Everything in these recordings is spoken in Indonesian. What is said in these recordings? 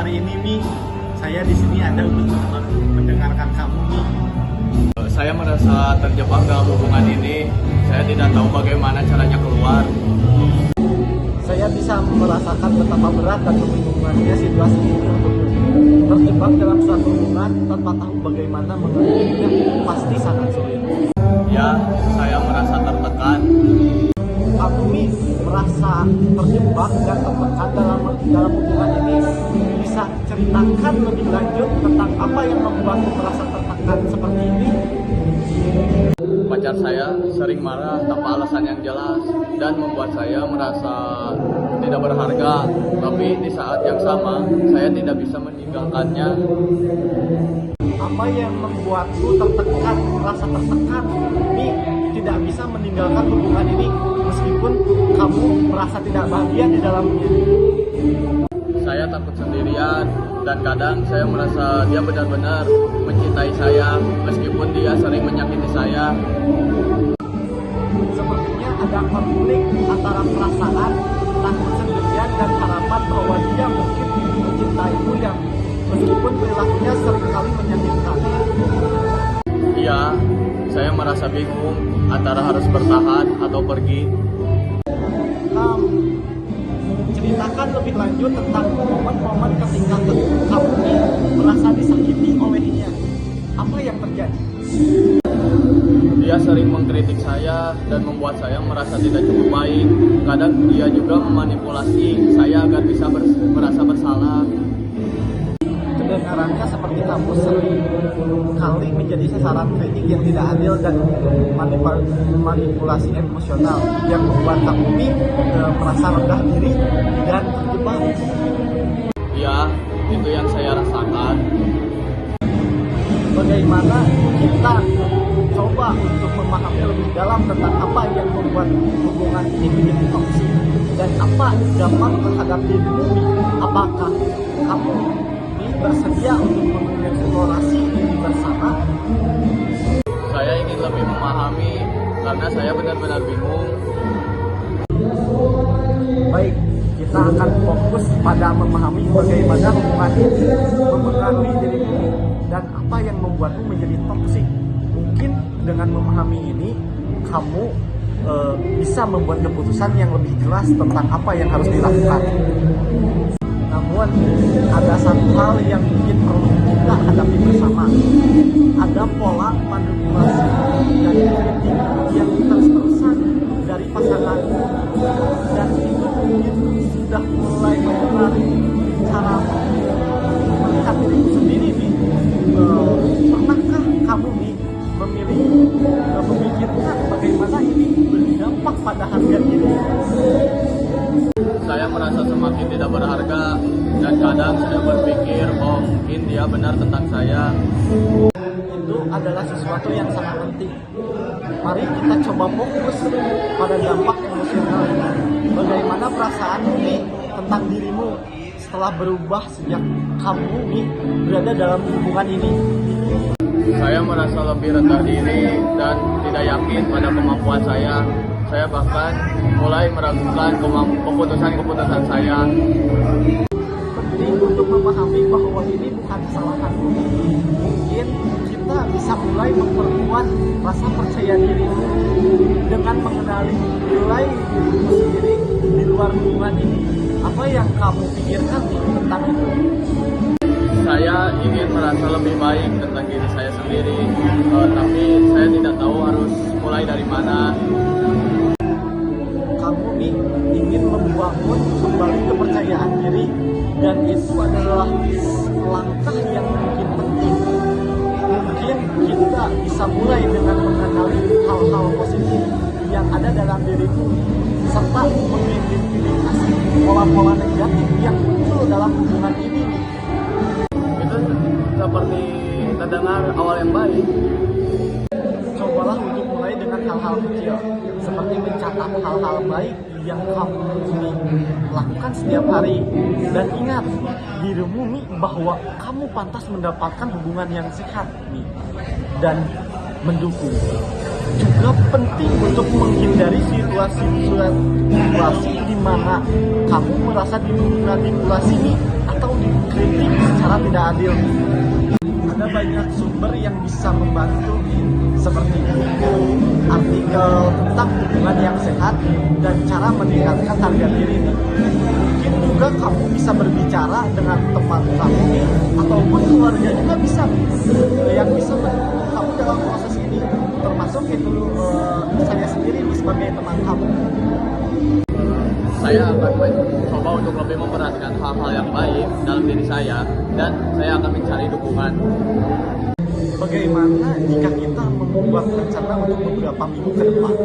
hari ini Mi, saya di sini ada untuk mendengarkan kamu Mi. Saya merasa terjebak dalam hubungan ini. Saya tidak tahu bagaimana caranya keluar. Saya bisa merasakan betapa berat dan membingungkannya situasi ini untukmu. Terjebak dalam suatu hubungan tanpa tahu bagaimana mengakhirinya pasti sangat sulit. Ya, saya merasa tertekan. Kamu Mi merasa terjebak dan tertekan dalam hubungan ini. Bisa ceritakan lebih lanjut tentang apa yang membuatmu merasa tertekan seperti ini? Pacar saya sering marah tanpa alasan yang jelas dan membuat saya merasa tidak berharga. Tapi di saat yang sama, saya tidak bisa meninggalkannya. Apa yang membuatmu tertekan, merasa tertekan? Mi tidak bisa meninggalkan hubungan ini meskipun kamu merasa tidak bahagia di dalamnya. Saya takut sendirian dan kadang saya merasa dia benar-benar mencintai saya meskipun dia sering menyakiti saya. Sepertinya ada konflik antara perasaan takut sendirian dan harapan bahwa dia mungkin mencintaimu yang meskipun perilakunya seringkali menyakitkan. Iya, saya merasa bingung antara harus bertahan atau pergi. Ceritakan lebih lanjut tentang momen-momen ketika kamu merasa disakiti olehnya. Apa yang terjadi? Dia sering mengkritik saya dan membuat saya merasa tidak cukup baik. Kadang dia juga memanipulasi saya agar bisa merasa bersalah. Kedengarannya seperti kamu sering kali menjadi sasaran kritik yang tidak adil dan manipulasi emosional yang membuat kamu merasa rendah diri dan terjebak. Ya, itu yang saya rasakan. Bagaimana kita coba untuk memahami lebih dalam tentang apa yang membuat hubungan ini menjadi toksik dan apa dampak terhadap dirimu? Apakah kamu bersedia untuk mengeksplorasi ini bersama? Saya ingin lebih memahami karena saya benar-benar bingung. Baik, kita akan fokus pada memahami bagaimana hubungan ini mempengaruhi dirimu dan apa yang membuatmu menjadi toksik. Mungkin dengan memahami ini, kamu bisa membuat keputusan yang lebih jelas tentang apa yang harus dilakukan. Namun, ada satu hal yang mungkin perlu kita hadapi bersama. Ada pola manipulasi dan kritik yang terus-terusan dari pasangan. Dan itu mungkin sudah mulai mempengaruhi cara melihat dirimu sendiri nih. Pernahkah kamu nih memikirkan bagaimana ini berdampak pada harga diri? Saya merasa semakin tidak berharga dan kadang saya berpikir, oh mungkin dia benar tentang saya. Itu adalah sesuatu yang sangat penting. Mari kita coba fokus pada dampak emosional. Bagaimana perasaan ini tentang dirimu setelah berubah sejak kamu berada dalam hubungan ini? Saya merasa lebih rendah diri dan tidak yakin pada kemampuan saya. Saya bahkan mulai meragukan keputusan-keputusan saya. Penting untuk memahami bahwa ini bukan kesalahanmu. Mungkin kita bisa mulai memperkuat rasa percaya dirimu dengan mengenali nilai dirimu sendiri di luar hubungan ini. Apa yang kamu pikirkan tentang itu? Saya ingin merasa lebih baik tentang diri saya sendiri, tapi saya tidak tahu harus mulai dari mana. Kamu ingin membangun kembali kepercayaan diri dan itu adalah langkah yang mungkin penting. Mungkin kita bisa mulai dengan mengenali hal-hal positif yang ada dalam dirimu serta mengidentifikasi pola-pola negatif yang muncul dalam hubungan ini. Itu seperti terdengar awal yang baik. Cobalah untuk mulai dengan hal-hal kecil seperti mencatat hal-hal baik yang kamu lakukan setiap hari dan ingat dirimu bahwa kamu pantas mendapatkan hubungan yang sehat dan mendukung. Juga penting untuk menghindari situasi di mana kamu merasa dimanipulasi atau dikritik secara tidak adil. Ada banyak sumber yang bisa membantu seperti buku, artikel tentang hubungan yang sehat dan cara meningkatkan harga diri. Mungkin juga kamu bisa berbicara dengan teman kamu ataupun keluarga juga bisa yang bisa mendukung kamu dalam proses ini, termasuk itu saya sendiri sebagai teman kamu. Saya akan mencoba untuk lebih memperhatikan hal-hal yang baik dalam diri saya dan saya akan mencari dukungan. Bagaimana jika kita membuat rencana untuk beberapa minggu ke depan?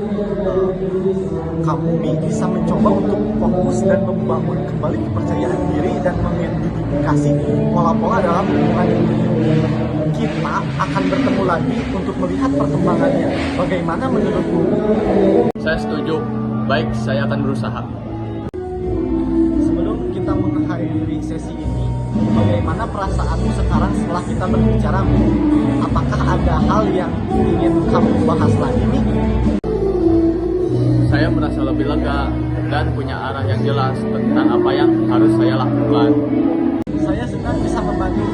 Kamu bisa mencoba untuk fokus dan membangun kembali kepercayaan diri dan mengidentifikasi pola-pola dalam hubungan ini. Kita akan bertemu lagi untuk melihat perkembangannya. Bagaimana menurutmu? Saya setuju. Baik, saya akan berusaha. Sebelum kita mengakhiri sesi ini, bagaimana perasaanmu sekarang setelah kita berbicara? Apakah ada hal yang ingin kamu bahas lagi nih? Saya merasa lebih lega dan punya arah yang jelas tentang apa yang harus saya lakukan. Saya senang bisa membantu.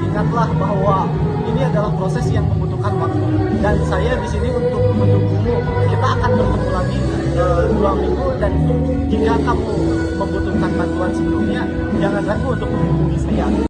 Ingatlah bahwa ini adalah proses yang membutuhkan waktu dan saya di sini untuk mendukungmu. Kita akan bertemu lagi 2 minggu dan jika kamu membutuhkan bantuan sebelumnya, jangan ragu untuk menghubungi saya.